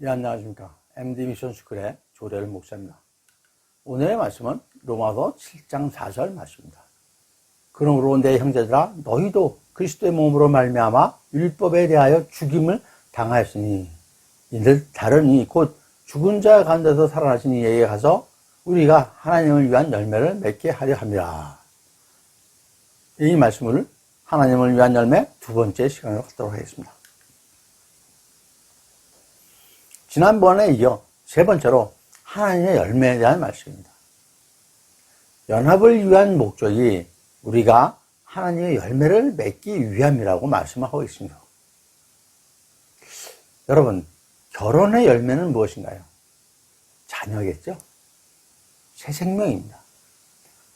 네, 안녕하십니까. MD 미션 스쿨의 조례를 목사입니다. 오늘의 말씀은 로마서 7장 4절 말씀입니다. 그러므로 내 형제들아 너희도 그리스도의 몸으로 말미암아 율법에 대하여 죽임을 당하였으니 이들 다른 이 곧 죽은 자 가운데서 살아나신 이에게 가서 우리가 하나님을 위한 열매를 맺게 하려 합니다. 이 말씀을 하나님을 위한 열매 두 번째 시간으로 갖도록 하겠습니다. 지난번에 이어 세 번째로 하나님의 열매에 대한 말씀입니다. 연합을 위한 목적이 우리가 하나님의 열매를 맺기 위함이라고 말씀을 하고 있습니다. 여러분, 결혼의 열매는 무엇인가요? 자녀겠죠? 새 생명입니다.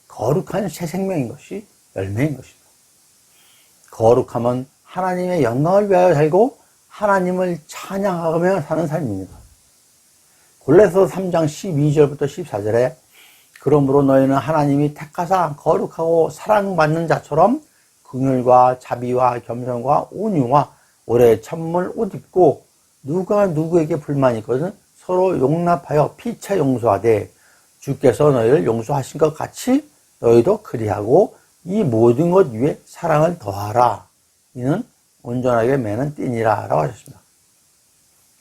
거룩한 새 생명인 것이 열매인 것입니다. 거룩함은 하나님의 영광을 위하여 살고 하나님을 찬양하며 사는 삶입니다. 골로새서 3장 12절부터 14절에 그러므로 너희는 하나님이 택하사 거룩하고 사랑받는 자처럼 긍휼과 자비와 겸손과 온유와 오래 참을 옷 입고 누가 누구에게 불만이 있거든 서로 용납하여 피차 용서하되 주께서 너희를 용서하신 것 같이 너희도 그리하고 이 모든 것 위에 사랑을 더하라. 이는 온전하게 매는 띠니라 라고 하셨습니다.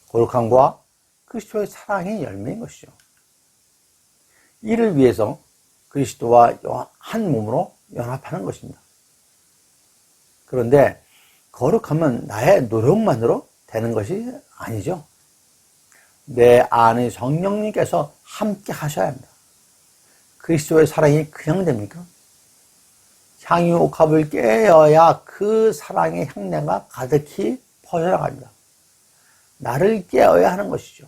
거룩함과 그리스도의 사랑의 열매인 것이죠. 이를 위해서 그리스도와 한 몸으로 연합하는 것입니다. 그런데 거룩함은 나의 노력만으로 되는 것이 아니죠. 내 안의 성령님께서 함께 하셔야 합니다. 그리스도의 사랑이 그냥 됩니까? 향유 옥합을 깨어야 그 사랑의 향내가 가득히 퍼져나갑니다. 나를 깨어야 하는 것이죠.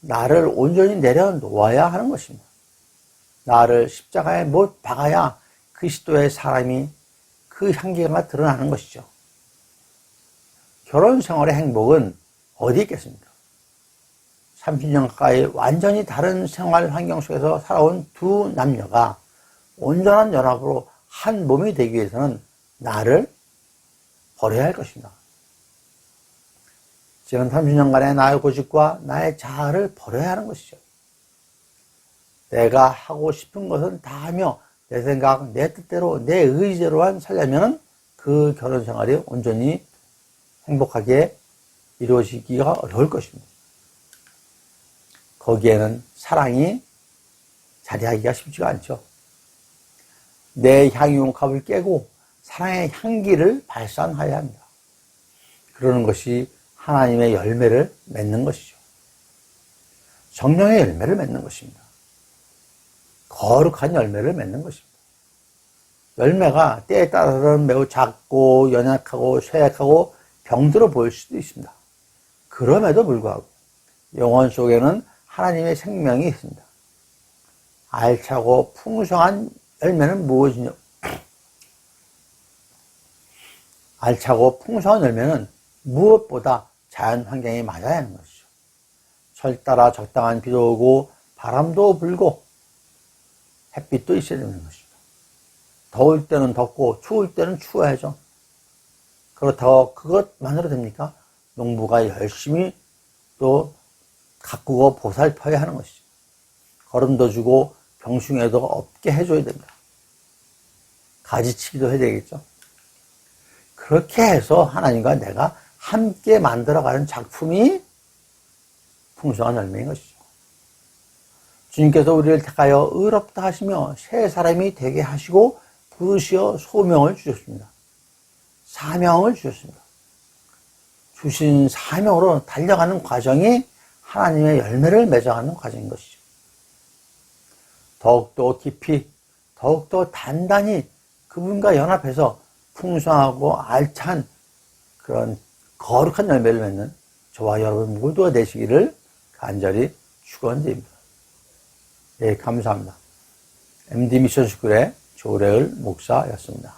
나를 온전히 내려놓아야 하는 것입니다. 나를 십자가에 못 박아야 그리스도의 사랑이 그 향기가 드러나는 것이죠. 결혼 생활의 행복은 어디 있겠습니까? 30년 가까이 완전히 다른 생활 환경 속에서 살아온 두 남녀가 온전한 연합으로 한 몸이 되기 위해서는 나를 버려야 할 것입니다. 지난 30년간의 나의 고집과 나의 자아를 버려야 하는 것이죠. 내가 하고 싶은 것은 다 하며 내 생각, 내 뜻대로, 내 의지대로만 살려면 그 결혼 생활이 온전히 행복하게 이루어지기가 어려울 것입니다. 거기에는 사랑이 자리하기가 쉽지가 않죠. 내 향유용컵을 깨고 사랑의 향기를 발산하여야 합니다. 그러는 것이 하나님의 열매를 맺는 것이죠. 성령의 열매를 맺는 것입니다. 거룩한 열매를 맺는 것입니다. 열매가 때에 따라서는 매우 작고 연약하고 쇠약하고 병들어 보일 수도 있습니다. 그럼에도 불구하고 영혼 속에는 하나님의 생명이 있습니다. 알차고 풍성한 열매는 무엇이냐? 알차고 풍성한 열매는 무엇보다 자연 환경에 맞아야 하는 것이죠. 철 따라 적당한 비도 오고 바람도 불고 햇빛도 있어야 되는 것입니다. 더울 때는 덥고 추울 때는 추워야죠. 그렇다고 그것만으로 됩니까? 농부가 열심히 또 가꾸고 보살펴야 하는 것이죠. 거름도 주고 병충해도 없게 해줘야 됩니다. 가지치기도 해야 되겠죠. 그렇게 해서 하나님과 내가 함께 만들어가는 작품이 풍성한 열매인 것이죠. 주님께서 우리를 택하여 의롭다 하시며 새 사람이 되게 하시고 부르시어 소명을 주셨습니다. 사명을 주셨습니다. 주신 사명으로 달려가는 과정이 하나님의 열매를 맺어가는 과정인 것이죠. 더욱더 깊이, 더욱더 단단히 그분과 연합해서 풍성하고 알찬 그런 거룩한 열매를 맺는 저와 여러분 모두가 되시기를 간절히 축원드립니다. 예, 감사합니다. MD 미션 스쿨의 조래을 목사였습니다.